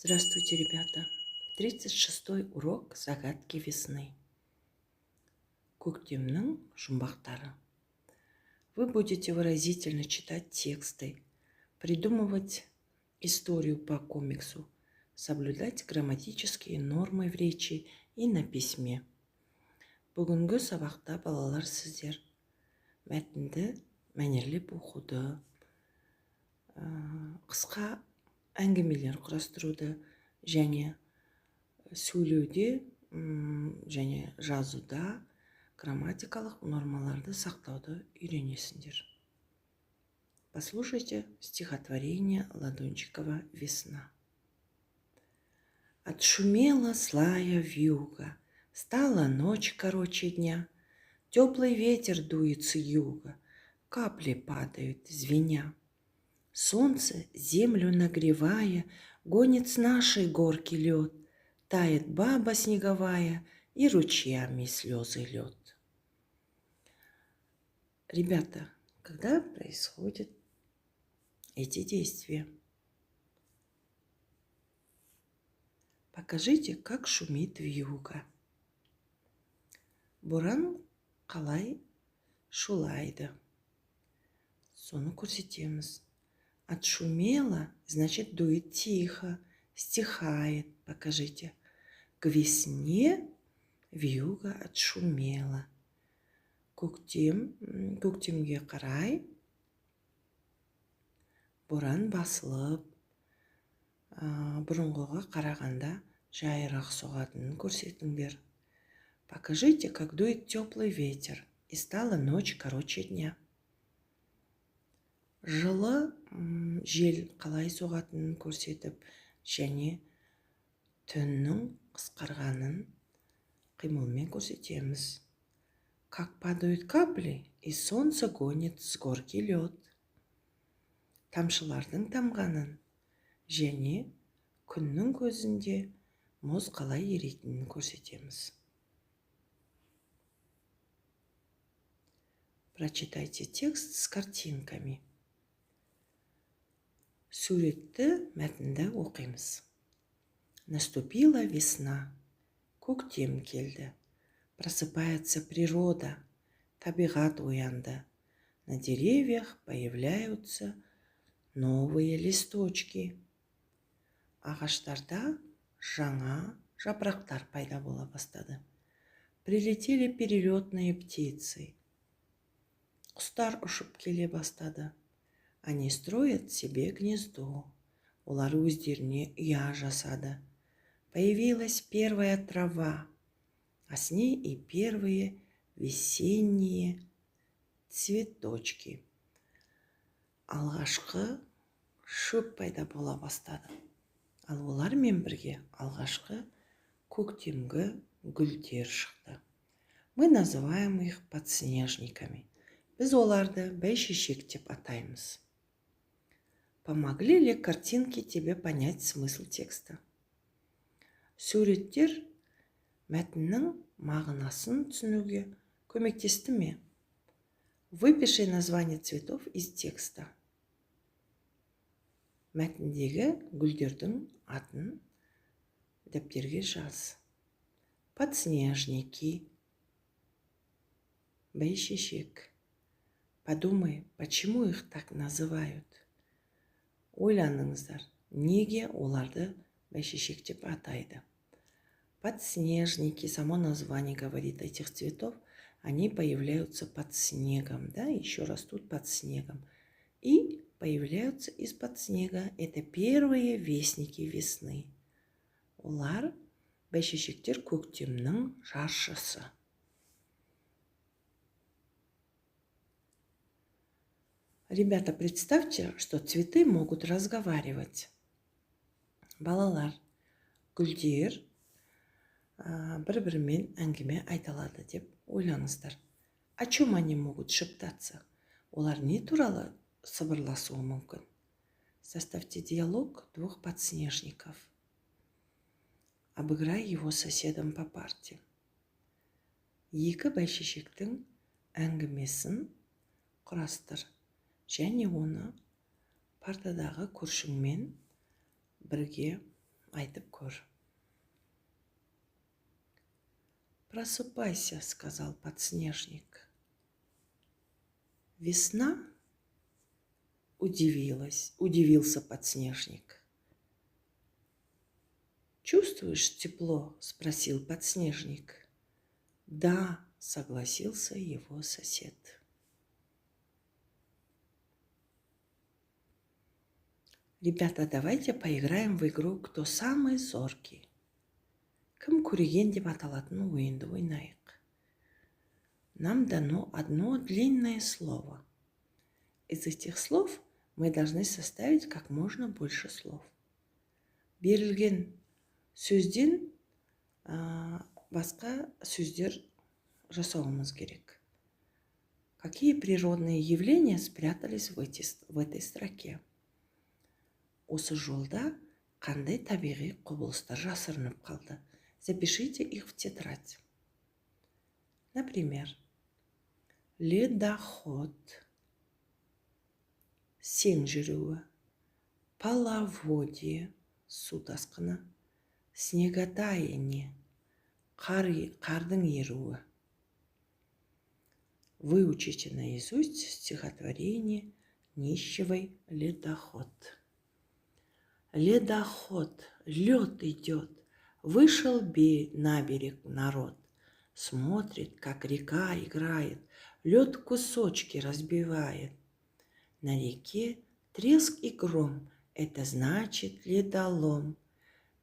Здравствуйте, ребята! 36-й урок «Загадки весны». Көктемнің жұмбақтары. Вы будете выразительно читать тексты, придумывать историю по комиксу, соблюдать грамматические нормы в речи и на письме. Бүгінгі сабақта балалар сіздер мәтінді мәнерлеп оқуды, қысқа әңгімелер құрастыруды және сөйлеуде және жазуда грамматикалық нормаларды сақтауды үйренесіңдер. Послушайте стихотворение Ладончикова «Весна». Отшумела злая вьюга, стала ночь короче дня, теплый ветер дует с юга, капли падают, звеня. Солнце, землю нагревая, гонит с нашей горки лед, тает баба снеговая и ручьями слезы лед. Ребята, когда происходят эти действия? Покажите, как шумит вьюга. Боран қалай шулайды. Соны көрсетеміз. Отшумела, значит, дует тихо, стихает. Покажите. К весне вьюга отшумела. Көктемге қарай боран басылып, бұрынғыға қарағанда жайырақ соғатынын көрсетіңдер. Покажите, как дует теплый ветер, и стала ночь короче дня. Жылы жел қалай соғатынын көрсетіп, және түннің қысқарғанын қимылмен көрсетеміз. Как падают капли, и солнце гонит с горки лед. Тамшылардың тамғанын және күннің көзінде мұз қалай ерейтінін көрсетеміз. Прочитайте текст с картинками. Суретті мәтінді оқимыз. Наступила весна, көктем келді. Просыпается природа, табиғат оянды. На деревьях появляются новые листочки. Ағаштарда жаңа жапырақтар пайда бола бастады. Прилетели перелетные птицы. Құстар ұшып келе бастады. Они строят себе гнездо. Олар өздеріне ұя жасады. Появилась первая трава, а с ней и первые весенние цветочки. Алғашқы шөп пайда бола бастады. Ал олармен бірге алғашқы көктемгі гүлдер шықты. Мы называем их подснежниками. Біз оларды бәйшешек деп атаймыз. Помогли ли картинки тебе понять смысл текста? Суреттер мәтіннің мағынасын түсінуге көмектесті ме? Выпиши название цветов из текста. Мәтіндегі гүлдердің атын дәптерге жаз. Подснежники, бәйшешек. Подумай, почему их так называют? Ойланыңыздар, неге оларды бәйшешек деп атайды? Подснежники, само название говорит этих цветов, они появляются под снегом, да, еще растут под снегом. И появляются из-под снега. Это первые вестники весны. Олар бәйшешектер көктемнің жаршысы. Ребята, представьте, что цветы могут разговаривать. Балалар, гүлдер бір-бірімен әңгіме айталады деп ойлаңыздар. О чем они могут шептаться? Олар не туралы сыбырласуы мүмкін? Составьте диалог двух подснежников. Обыграй его соседом по парте. Екі бәйшешектің әңгімесін құрастыр. Және оны партадағы көршіңмен бірге Айтып көр. Просыпайся, сказал подснежник. Весна? Удивился подснежник. Чувствуешь тепло? Спросил подснежник. Да, согласился его сосед. Ребята, давайте поиграем в игру «Кто самый зоркий?». Кім көреген деп аталатын ойынды ойнайық. Нам дано одно длинное слово. Из этих слов мы должны составить как можно больше слов. Берілген сөзден басқа сөздер жасауымыз керек. Какие природные явления спрятались в этой строке? Осы жолда қандай табиғи құбылыстар жасырынып қалды? Запишите их в тетрадь. Например, ледоход, сең жүруі, половодье, су тасқыны, снеготаяние, қардың еруі. Выучите наизусть стихотворение Нищевой «Ледоход». Ледоход, лед идет, вышел на берег народ. Смотрит, как река играет, лед кусочки разбивает. На реке треск и гром, это значит ледолом.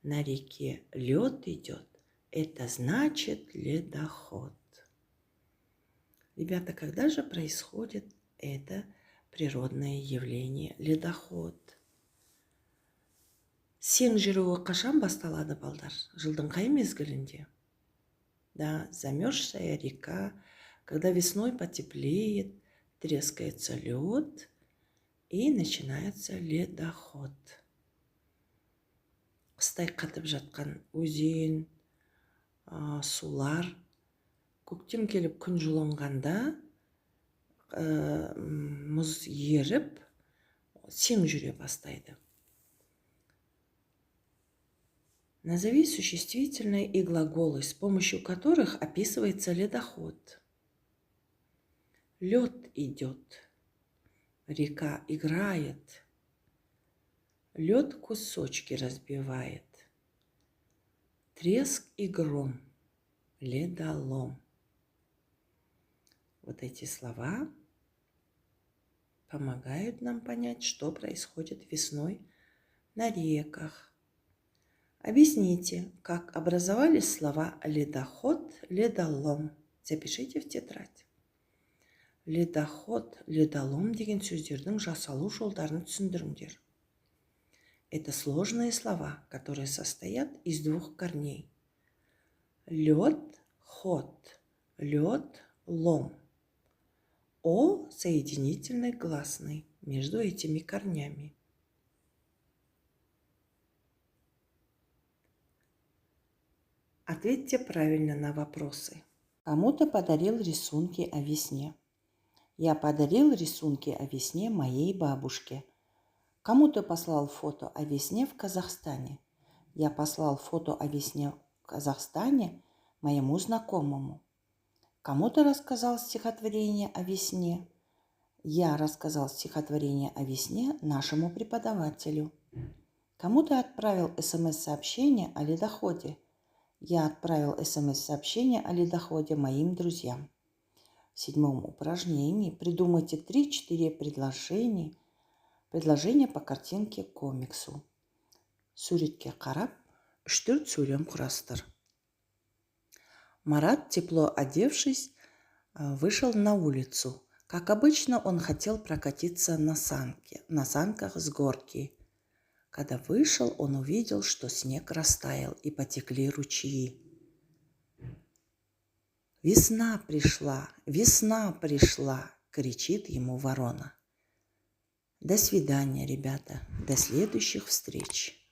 На реке лед идет, это значит ледоход. Ребята, когда же происходит это природное явление ледоход? Сең жүруі қашан басталады, балдар? Жылдың қай мезгілінде? Да, замерзшая река, когда весной потеплеет, трескается лед и начинается ледоход. Қыстай қатып жатқан өзен, сулар, көктем келіп күн жылынғанда мұз еріп, сең жүре бастайды. Назови существительные и глаголы, с помощью которых описывается ледоход. Лед идет, река играет, лед кусочки разбивает, треск и гром, ледолом. Вот эти слова помогают нам понять, что происходит весной на реках. Объясните, как образовались слова ледоход, ледолом. Запишите в тетрадь. Ледоход, ледолом деген сөздердің жасалу жолдарын түсіндіріңдер. Это сложные слова, которые состоят из двух корней. Лед, ход, лед, лом. О соединительной гласной между этими корнями. Ответьте правильно на вопросы. Кому ты подарил рисунки о весне? Я подарил рисунки о весне моей бабушке. Кому ты послал фото о весне в Казахстане? Я послал фото о весне в Казахстане моему знакомому. Кому ты рассказал стихотворение о весне? Я рассказал стихотворение о весне нашему преподавателю. Кому ты отправил СМС-сообщение о ледоходе? Я отправил СМС-сообщение о ледоходе моим друзьям. В 7-м упражнении придумайте 3-4 предложения по картинке к комиксу. Суретке қарап, 3-4 сөйлем құрастыр. Марат, тепло одевшись, вышел на улицу. Как обычно, он хотел прокатиться на санках с горки. Когда вышел, он увидел, что снег растаял и потекли ручьи. «Весна пришла, кричит ему ворона. До свидания, ребята, до следующих встреч.